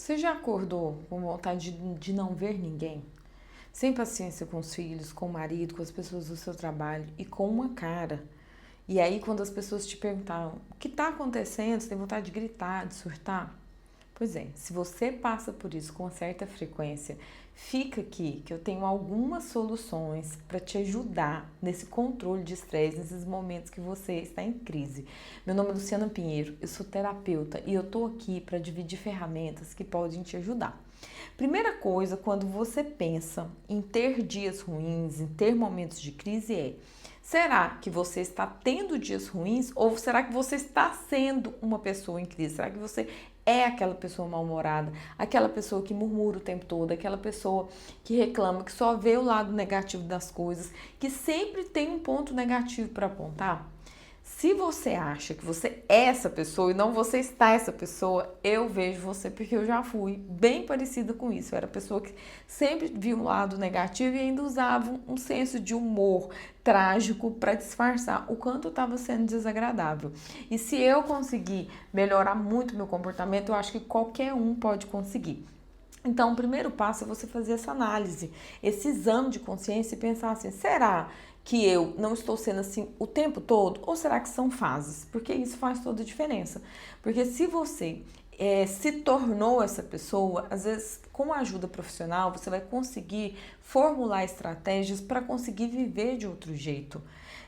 Você já acordou com vontade de não ver ninguém? Sem paciência com os filhos, com o marido, com as pessoas do seu trabalho e com uma cara. E aí, quando as pessoas te perguntaram o que está acontecendo, você tem vontade de gritar, de surtar? Pois é, se você passa por isso com certa frequência, fica aqui que eu tenho algumas soluções para te ajudar nesse controle de estresse, nesses momentos que você está em crise. Meu nome é Luciana Pinheiro, eu sou terapeuta e eu estou aqui para dividir ferramentas que podem te ajudar. Primeira coisa, quando você pensa em ter dias ruins, em ter momentos de crise, será que você está tendo dias ruins ou será que você está sendo uma pessoa em crise? Será que você é aquela pessoa mal-humorada, aquela pessoa que murmura o tempo todo, aquela pessoa que reclama, que só vê o lado negativo das coisas, que sempre tem um ponto negativo para apontar? Se você acha que você é essa pessoa e não você está essa pessoa, eu vejo você porque eu já fui bem parecida com isso. Eu era a pessoa que sempre via um lado negativo e ainda usava um senso de humor trágico para disfarçar o quanto estava sendo desagradável. E se eu conseguir melhorar muito meu comportamento, eu acho que qualquer um pode conseguir. Então, o primeiro passo é você fazer essa análise, esse exame de consciência e pensar assim: será que eu não estou sendo assim o tempo todo? Ou será que são fases? Porque isso faz toda a diferença. Porque se você se tornou essa pessoa, às vezes com a ajuda profissional você vai conseguir formular estratégias para conseguir viver de outro jeito.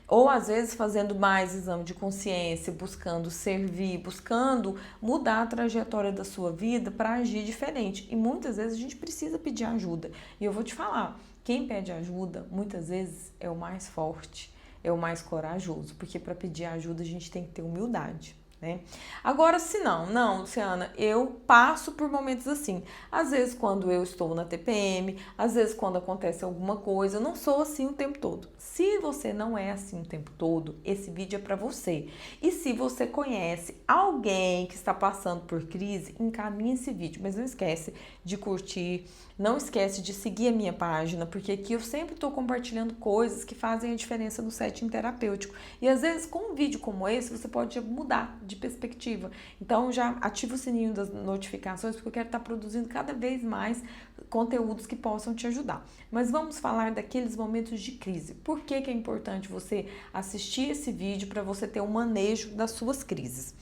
Ou às vezes fazendo mais exame de consciência, buscando servir, buscando mudar a trajetória da sua vida para agir diferente. E muitas vezes a gente precisa pedir ajuda. E eu vou te falar, quem pede ajuda muitas vezes é o mais forte, é o mais corajoso, porque para pedir ajuda a gente tem que ter humildade. Né? Agora, se não, Luciana, eu passo por momentos assim. Às vezes, quando eu estou na TPM, às vezes, quando acontece alguma coisa, eu não sou assim o tempo todo. Se você não é assim o tempo todo, esse vídeo é para você. E se você conhece alguém que está passando por crise, encaminhe esse vídeo. Mas não esquece de curtir, não esquece de seguir a minha página, porque aqui eu sempre estou compartilhando coisas que fazem a diferença no setting terapêutico. E às vezes, com um vídeo como esse, você pode mudar de perspectiva. Então já ativa o sininho das notificações, porque eu quero estar produzindo cada vez mais conteúdos que possam te ajudar. Mas vamos falar daqueles momentos de crise. Por que é importante você assistir esse vídeo para você ter um manejo das suas crises?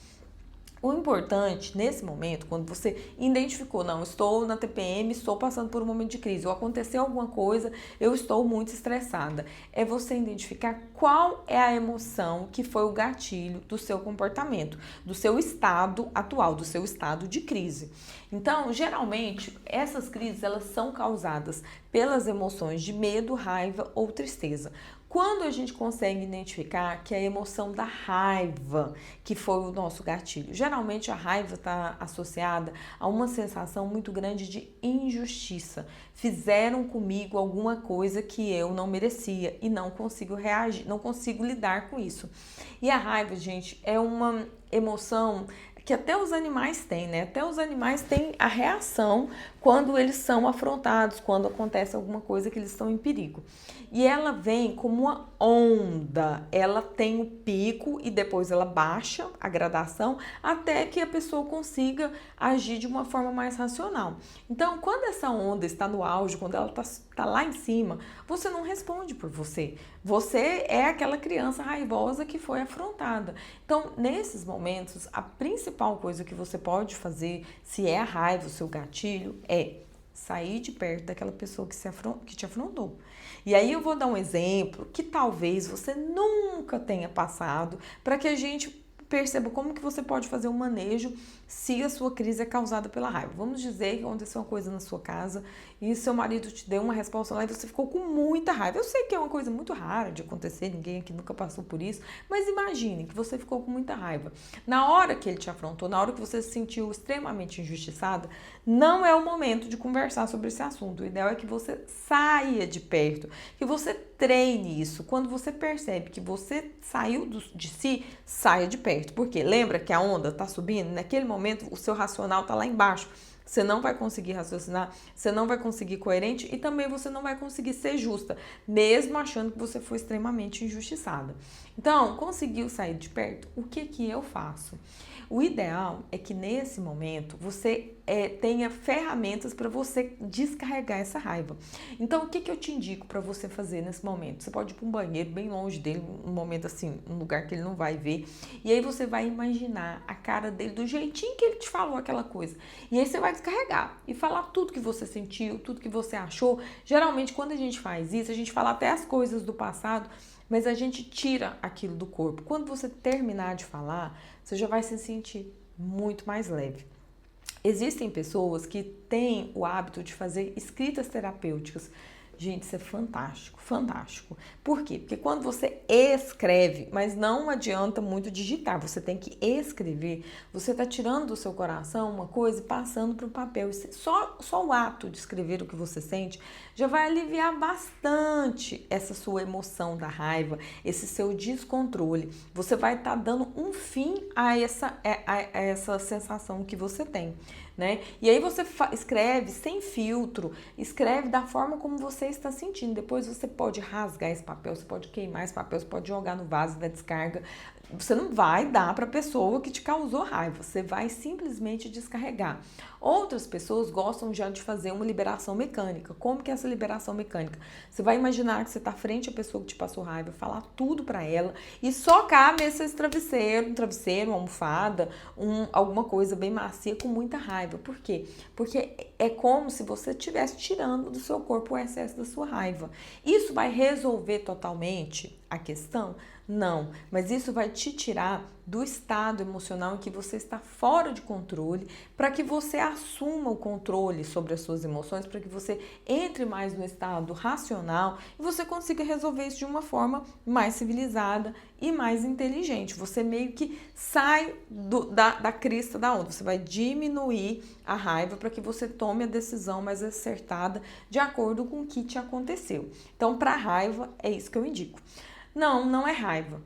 O importante nesse momento, quando você identificou, não, estou na TPM, estou passando por um momento de crise, ou aconteceu alguma coisa, eu estou muito estressada, é você identificar qual é a emoção que foi o gatilho do seu comportamento, do seu estado atual, do seu estado de crise. Então, geralmente, essas crises elas são causadas pelas emoções de medo, raiva ou tristeza. Quando a gente consegue identificar que a emoção da raiva, que foi o nosso gatilho, geralmente a raiva está associada a uma sensação muito grande de injustiça. Fizeram comigo alguma coisa que eu não merecia e não consigo reagir, não consigo lidar com isso. E a raiva, gente, é uma emoção que até os animais têm, né? Até os animais têm a reação quando eles são afrontados, quando acontece alguma coisa que eles estão em perigo. E ela vem como uma onda, ela tem o pico e depois ela baixa a gradação até que a pessoa consiga agir de uma forma mais racional. Então, quando essa onda está no auge, quando ela está lá em cima, você não responde por você. Você é aquela criança raivosa que foi afrontada. Então, nesses momentos, a principal coisa que você pode fazer, se é a raiva, o seu gatilho, é sair de perto daquela pessoa que te afrontou. E aí eu vou dar um exemplo que talvez você nunca tenha passado, para que a gente perceba como que você pode fazer um manejo se a sua crise é causada pela raiva. Vamos dizer que aconteceu uma coisa na sua casa e seu marido te deu uma resposta lá e você ficou com muita raiva. Eu sei que é uma coisa muito rara de acontecer, ninguém aqui nunca passou por isso, mas imagine que você ficou com muita raiva. Na hora que ele te afrontou, na hora que você se sentiu extremamente injustiçada, não é o momento de conversar sobre esse assunto. O ideal é que você saia de perto, que você treine isso. Quando você percebe que você saiu de si, saia de perto. Porque lembra que a onda está subindo? Naquele momento, o seu racional está lá embaixo. você não vai conseguir raciocinar, você não vai conseguir coerente e também você não vai conseguir ser justa, mesmo achando que você foi extremamente injustiçada. Então, conseguiu sair de perto? O que que eu faço? O ideal é que nesse momento você tenha ferramentas para você descarregar essa raiva. Então, o que que eu te indico para você fazer nesse momento? Você pode ir para um banheiro bem longe dele, um momento assim, um lugar que ele não vai ver, e aí você vai imaginar a cara dele do jeitinho que ele te falou aquela coisa. E aí você vai descarregar e falar tudo que você sentiu, tudo que você achou. Geralmente, quando a gente faz isso, a gente fala até as coisas do passado, mas a gente tira aquilo do corpo. Quando você terminar de falar, você já vai se sentir muito mais leve. Existem pessoas que têm o hábito de fazer escritas terapêuticas. Gente, isso é fantástico, fantástico. Por quê? Porque quando você escreve, mas não adianta muito digitar, você tem que escrever, você está tirando do seu coração uma coisa e passando para o papel. Só o ato de escrever o que você sente já vai aliviar bastante essa sua emoção da raiva, esse seu descontrole. Você vai estar dando um fim a essa sensação que você tem. Né? E aí você escreve sem filtro, escreve da forma como você está sentindo. Depois você pode rasgar esse papel, você pode queimar esse papel, você pode jogar no vaso da descarga. Você não vai dar para a pessoa que te causou raiva, você vai simplesmente descarregar. Outras pessoas gostam já de fazer uma liberação mecânica. Como que é essa liberação mecânica? Você vai imaginar que você está frente à pessoa que te passou raiva, falar tudo para ela e só cabe esse travesseiro, uma almofada, alguma coisa bem macia com muita raiva. Por quê? Porque é como se você estivesse tirando do seu corpo o excesso da sua raiva. Isso vai resolver totalmente a questão? Não, mas isso vai te tirar do estado emocional em que você está fora de controle, para que você assuma o controle sobre as suas emoções, para que você entre mais no estado racional e você consiga resolver isso de uma forma mais civilizada e mais inteligente. Você meio que sai da crista da onda, você vai diminuir a raiva para que você tome a decisão mais acertada de acordo com o que te aconteceu. Então, para a raiva, é isso que eu indico. Não é raiva.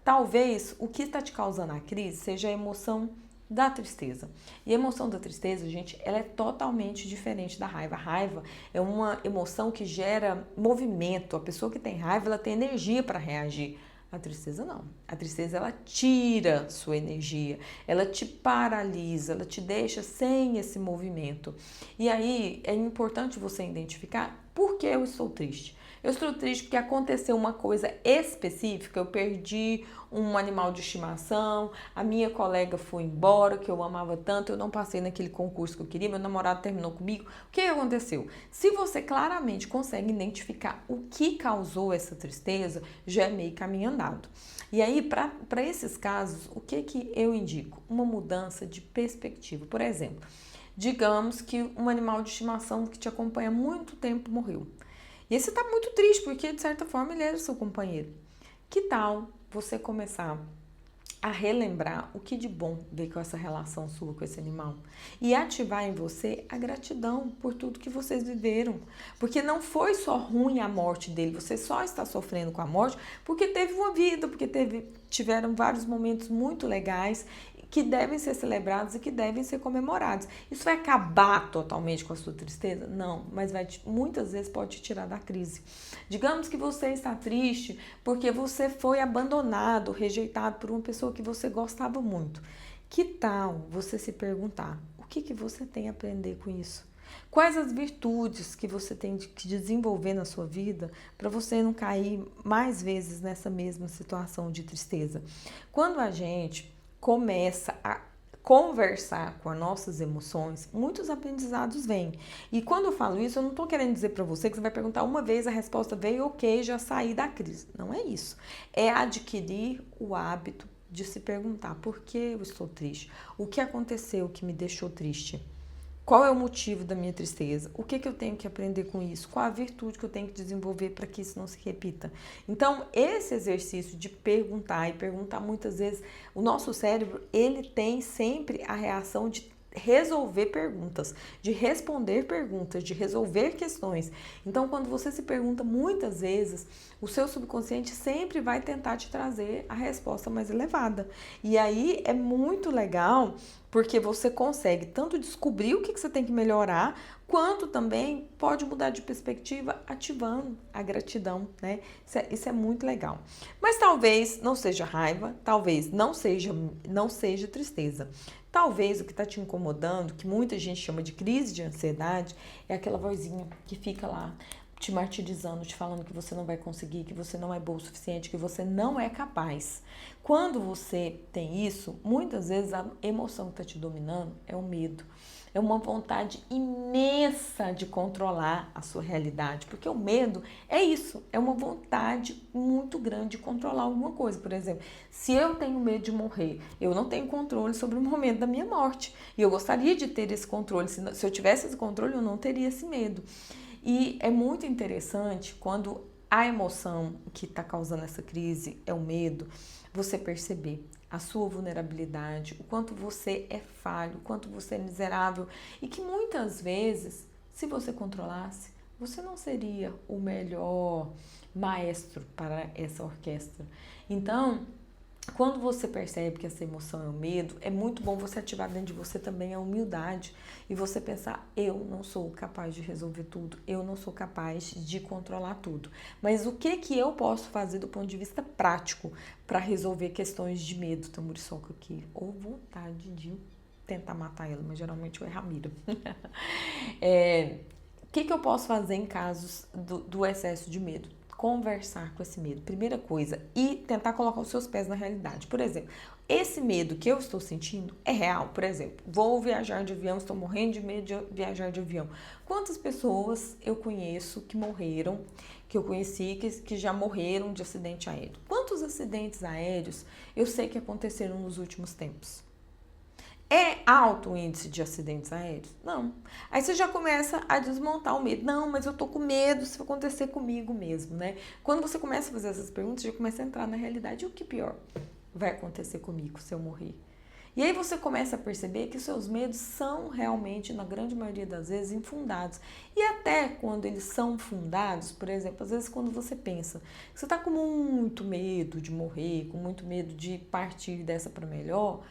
Talvez o que está te causando a crise seja a emoção da tristeza. E a emoção da tristeza, gente, ela é totalmente diferente da raiva. A raiva é uma emoção que gera movimento. A pessoa que tem raiva, ela tem energia para reagir. A tristeza não. A tristeza, ela tira sua energia, ela te paralisa, ela te deixa sem esse movimento. E aí é importante você identificar por que eu estou triste. Eu estou triste porque aconteceu uma coisa específica, eu perdi um animal de estimação, a minha colega foi embora, que eu amava tanto, eu não passei naquele concurso que eu queria, meu namorado terminou comigo. O que aconteceu? Se você claramente consegue identificar o que causou essa tristeza, já é meio caminho andado. E aí, para esses casos, o que eu indico? Uma mudança de perspectiva. Por exemplo, digamos que um animal de estimação que te acompanha há muito tempo morreu. E aí você tá muito triste, porque de certa forma ele era seu companheiro. Que tal você começar a relembrar o que de bom veio com essa relação sua com esse animal? E ativar em você a gratidão por tudo que vocês viveram. Porque não foi só ruim a morte dele, você só está sofrendo com a morte porque teve uma vida, porque tiveram vários momentos muito legais que devem ser celebrados e que devem ser comemorados. Isso vai acabar totalmente com a sua tristeza? Não, mas muitas vezes pode te tirar da crise. Digamos que você está triste porque você foi abandonado, rejeitado por uma pessoa que você gostava muito. Que tal você se perguntar, o que você tem a aprender com isso? Quais as virtudes que você tem que desenvolver na sua vida para você não cair mais vezes nessa mesma situação de tristeza? Quando a gente começa a conversar com as nossas emoções, muitos aprendizados vêm. E quando eu falo isso, eu não estou querendo dizer para você que você vai perguntar uma vez, a resposta veio, ok, já saí da crise. Não é isso. É adquirir o hábito de se perguntar por que eu estou triste, o que aconteceu que me deixou triste. Qual é o motivo da minha tristeza? O que eu tenho que aprender com isso? Qual a virtude que eu tenho que desenvolver para que isso não se repita? Então, esse exercício de perguntar e perguntar muitas vezes, o nosso cérebro, ele tem sempre a reação de resolver perguntas, de responder perguntas, de resolver questões. Então, quando você se pergunta muitas vezes, o seu subconsciente sempre vai tentar te trazer a resposta mais elevada. E aí é muito legal porque você consegue tanto descobrir o que você tem que melhorar, quanto também pode mudar de perspectiva ativando a gratidão, né? Isso é muito legal. Mas talvez não seja raiva, talvez não seja tristeza. Talvez o que está te incomodando, que muita gente chama de crise de ansiedade, é aquela vozinha que fica lá te martirizando, te falando que você não vai conseguir, que você não é bom o suficiente, que você não é capaz. Quando você tem isso, muitas vezes a emoção que está te dominando é o medo. É uma vontade imensa de controlar a sua realidade, porque o medo é isso, é uma vontade muito grande de controlar alguma coisa. Por exemplo, se eu tenho medo de morrer, eu não tenho controle sobre o momento da minha morte. E eu gostaria de ter esse controle. Se eu tivesse esse controle, eu não teria esse medo. E é muito interessante quando a emoção que está causando essa crise é o medo, você perceber a sua vulnerabilidade, o quanto você é falho, o quanto você é miserável e que muitas vezes, se você controlasse, você não seria o melhor maestro para essa orquestra. Então, quando você percebe que essa emoção é o medo, é muito bom você ativar dentro de você também a humildade e você pensar, eu não sou capaz de resolver tudo, eu não sou capaz de controlar tudo. Mas o que eu posso fazer do ponto de vista prático para resolver questões de medo? Tem muriçoca aqui, ou vontade de tentar matar ela, mas geralmente eu erro a mira. O que eu posso fazer em casos do excesso de medo? Conversar com esse medo, primeira coisa, e tentar colocar os seus pés na realidade. Por exemplo, esse medo que eu estou sentindo é real. Por exemplo, vou viajar de avião, estou morrendo de medo de viajar de avião. Quantas pessoas eu conheço que morreram, que eu conheci, que já morreram de acidente aéreo? Quantos acidentes aéreos eu sei que aconteceram nos últimos tempos? É alto o índice de acidentes aéreos? Não. Aí você já começa a desmontar o medo. Não, mas eu tô com medo se acontecer comigo mesmo, né? Quando você começa a fazer essas perguntas, você já começa a entrar na realidade. E o que pior vai acontecer comigo se eu morrer? E aí você começa a perceber que os seus medos são realmente, na grande maioria das vezes, infundados. E até quando eles são fundados, por exemplo, às vezes quando você pensa que você tá com muito medo de morrer, com muito medo de partir dessa para melhor,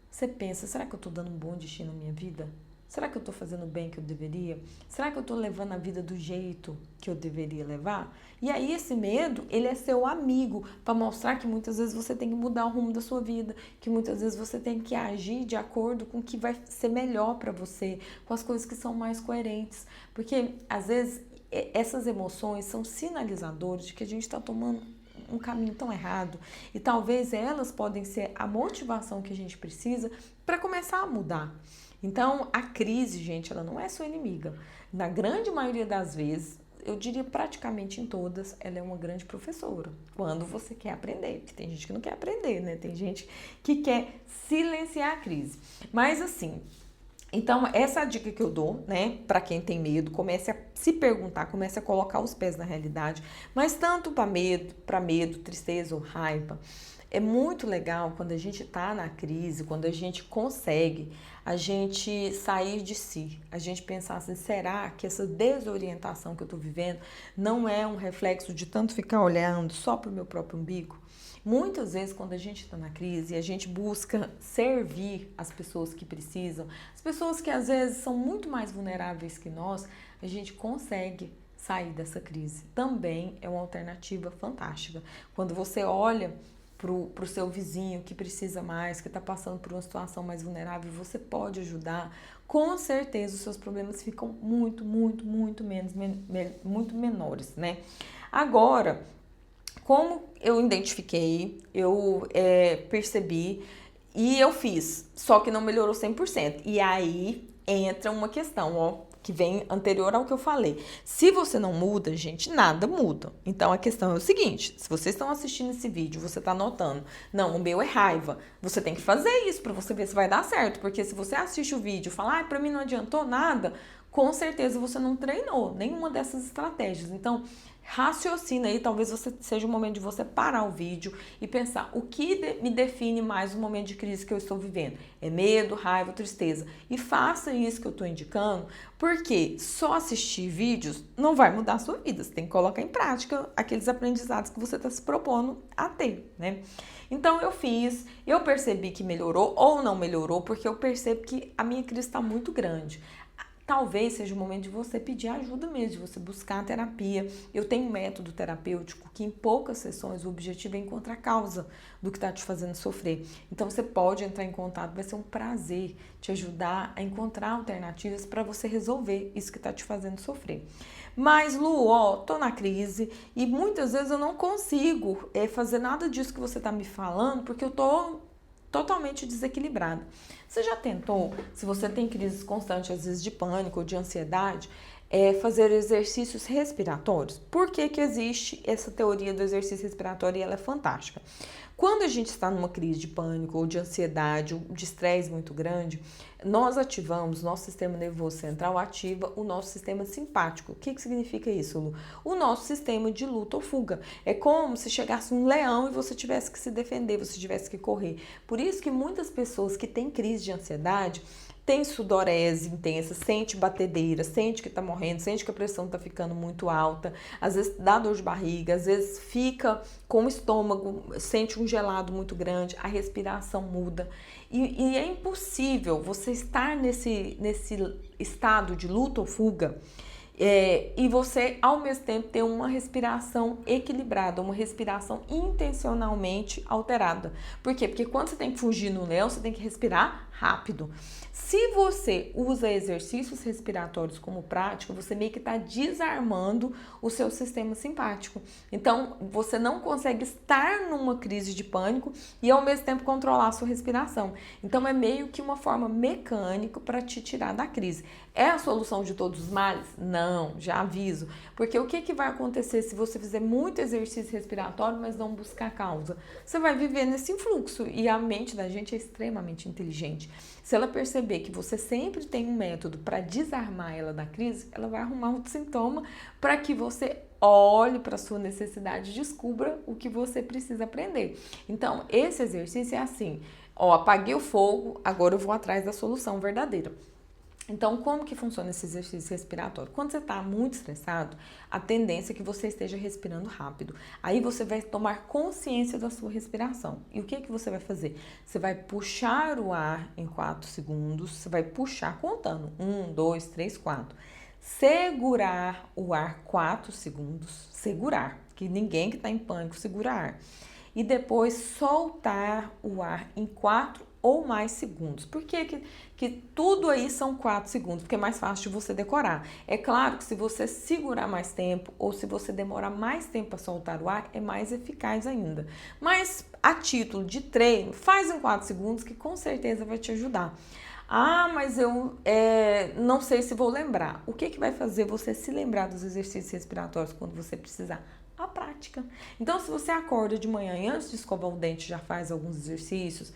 você pensa, será que eu estou dando um bom destino à minha vida? Será que eu estou fazendo o bem que eu deveria? Será que eu estou levando a vida do jeito que eu deveria levar? E aí esse medo, ele é seu amigo para mostrar que muitas vezes você tem que mudar o rumo da sua vida, que muitas vezes você tem que agir de acordo com o que vai ser melhor para você, com as coisas que são mais coerentes. Porque às vezes essas emoções são sinalizadores de que a gente está tomando um caminho tão errado e talvez elas podem ser a motivação que a gente precisa para começar a mudar. Então, a crise, gente, ela não é sua inimiga. Na grande maioria das vezes, eu diria praticamente em todas, ela é uma grande professora. Quando você quer aprender, porque tem gente que não quer aprender, né? Tem gente que quer silenciar a crise. Mas assim, então, essa é a dica que eu dou, né, para quem tem medo, comece a se perguntar, comece a colocar os pés na realidade, mas tanto para medo, tristeza ou raiva, é muito legal quando a gente tá na crise, quando a gente consegue, a gente sair de si, a gente pensar assim, será que essa desorientação que eu tô vivendo não é um reflexo de tanto ficar olhando só pro meu próprio umbigo? Muitas vezes, quando a gente está na crise, a gente busca servir as pessoas que precisam, as pessoas que às vezes são muito mais vulneráveis que nós, a gente consegue sair dessa crise. Também é uma alternativa fantástica. Quando você olha para o seu vizinho que precisa mais, que está passando por uma situação mais vulnerável, você pode ajudar, com certeza os seus problemas ficam muito menores, né? Agora, como eu identifiquei, eu percebi e eu fiz, só que não melhorou 100%. E aí entra uma questão, ó, que vem anterior ao que eu falei. Se você não muda, gente, nada muda. Então a questão é o seguinte, se vocês estão assistindo esse vídeo, você tá notando, não, o meu é raiva, você tem que fazer isso para você ver se vai dar certo, porque se você assiste o vídeo e fala, pra mim não adiantou nada, com certeza você não treinou nenhuma dessas estratégias. Então, raciocina aí, talvez seja o momento de você parar o vídeo e pensar o que me define mais o momento de crise que eu estou vivendo. É medo, raiva, tristeza. E faça isso que eu estou indicando, porque só assistir vídeos não vai mudar a sua vida. Você tem que colocar em prática aqueles aprendizados que você está se propondo a ter, né? Então eu percebi que melhorou ou não melhorou, porque eu percebo que a minha crise está muito grande. Talvez seja o momento de você pedir ajuda mesmo, de você buscar a terapia. Eu tenho um método terapêutico que em poucas sessões o objetivo é encontrar a causa do que está te fazendo sofrer. Então você pode entrar em contato, vai ser um prazer te ajudar a encontrar alternativas para você resolver isso que está te fazendo sofrer. Mas Lu, tô na crise e muitas vezes eu não consigo fazer nada disso que você está me falando porque eu tô totalmente desequilibrada. Você já tentou, se você tem crises constantes, às vezes de pânico ou de ansiedade, fazer exercícios respiratórios? Por que que existe essa teoria do exercício respiratório e ela é fantástica? Quando a gente está numa crise de pânico ou de ansiedade ou de estresse muito grande, nós ativamos, nosso sistema nervoso central ativa o nosso sistema simpático. O que que significa isso, Lu? O nosso sistema de luta ou fuga. É como se chegasse um leão e você tivesse que se defender, você tivesse que correr. Por isso que muitas pessoas que têm crise de ansiedade tem sudorese intensa, sente batedeira, sente que tá morrendo, sente que a pressão tá ficando muito alta, às vezes dá dor de barriga, às vezes fica com o estômago, sente um gelado muito grande, a respiração muda. E é impossível você estar nesse estado de luta ou fuga e você, ao mesmo tempo, ter uma respiração equilibrada, uma respiração intencionalmente alterada. Por quê? Porque quando você tem que fugir no leão, você tem que respirar rápido. Se você usa exercícios respiratórios como prática, você meio que está desarmando o seu sistema simpático. Então, você não consegue estar numa crise de pânico e, ao mesmo tempo, controlar a sua respiração. Então, é meio que uma forma mecânica para te tirar da crise. É a solução de todos os males? Não, já aviso. Porque o que vai acontecer se você fizer muito exercício respiratório, mas não buscar a causa? Você vai viver nesse influxo e a mente da gente é extremamente inteligente. Se ela perceber que você sempre tem um método para desarmar ela da crise, ela vai arrumar outro sintoma para que você olhe para a sua necessidade e descubra o que você precisa aprender. Então, esse exercício é assim, apaguei o fogo, agora eu vou atrás da solução verdadeira. Então, como que funciona esse exercício respiratório? Quando você está muito estressado, a tendência é que você esteja respirando rápido. Aí você vai tomar consciência da sua respiração. E o que que você vai fazer? Você vai puxar o ar em 4 segundos, você vai puxar contando 1, 2, 3, 4. Segurar o ar 4 segundos, segurar, que ninguém que está em pânico segura ar. E depois soltar o ar em 4 ou mais segundos. Por que tudo aí são 4 segundos? Porque é mais fácil de você decorar. É claro que se você segurar mais tempo ou se você demorar mais tempo para soltar o ar, é mais eficaz ainda. Mas a título de treino, faz em 4 segundos que com certeza vai te ajudar. Ah, mas eu não sei se vou lembrar. O que vai fazer você se lembrar dos exercícios respiratórios quando você precisar? A prática. Então, se você acorda de manhã e antes de escovar o dente já faz alguns exercícios,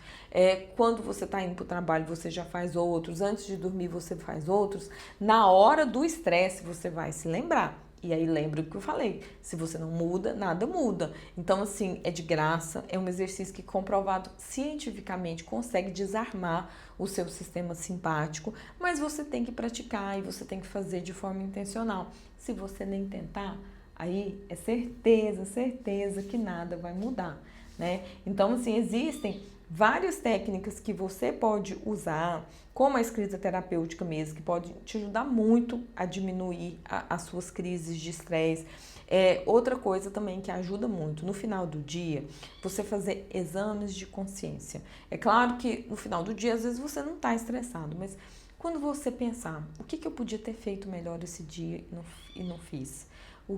quando você está indo para o trabalho você já faz outros, antes de dormir você faz outros, na hora do estresse você vai se lembrar. E aí lembra o que eu falei, se você não muda, nada muda. Então assim, é de graça, é um exercício que comprovado cientificamente consegue desarmar o seu sistema simpático, mas você tem que praticar e você tem que fazer de forma intencional. Se você nem tentar, aí é certeza que nada vai mudar, né? Então assim, existem várias técnicas que você pode usar, como a escrita terapêutica mesmo, que pode te ajudar muito a diminuir as suas crises de estresse. Outra coisa também que ajuda muito, no final do dia, você fazer exames de consciência. É claro que no final do dia, às vezes você não está estressado, mas quando você pensar, o que eu podia ter feito melhor esse dia e não fiz?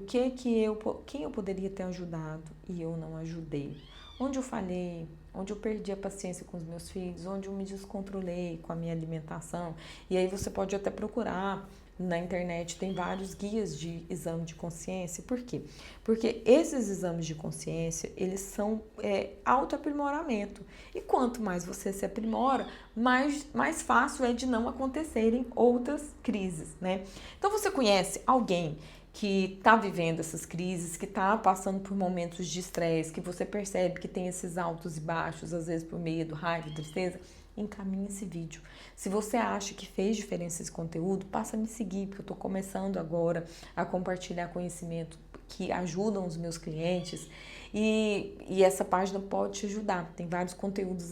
Quem eu poderia ter ajudado e eu não ajudei? onde eu falhei, onde eu perdi a paciência com os meus filhos, onde eu me descontrolei com a minha alimentação. E aí você pode até procurar na internet, tem vários guias de exame de consciência. Por quê? Porque esses exames de consciência, eles são autoaprimoramento. E quanto mais você se aprimora, mais fácil é de não acontecerem outras crises, né? Então você conhece alguém que está vivendo essas crises, que está passando por momentos de estresse, que você percebe que tem esses altos e baixos, às vezes por medo, raiva, tristeza, encaminhe esse vídeo. Se você acha que fez diferença esse conteúdo, passa a me seguir, porque eu estou começando agora a compartilhar conhecimento que ajudam os meus clientes e essa página pode te ajudar. Tem vários conteúdos aqui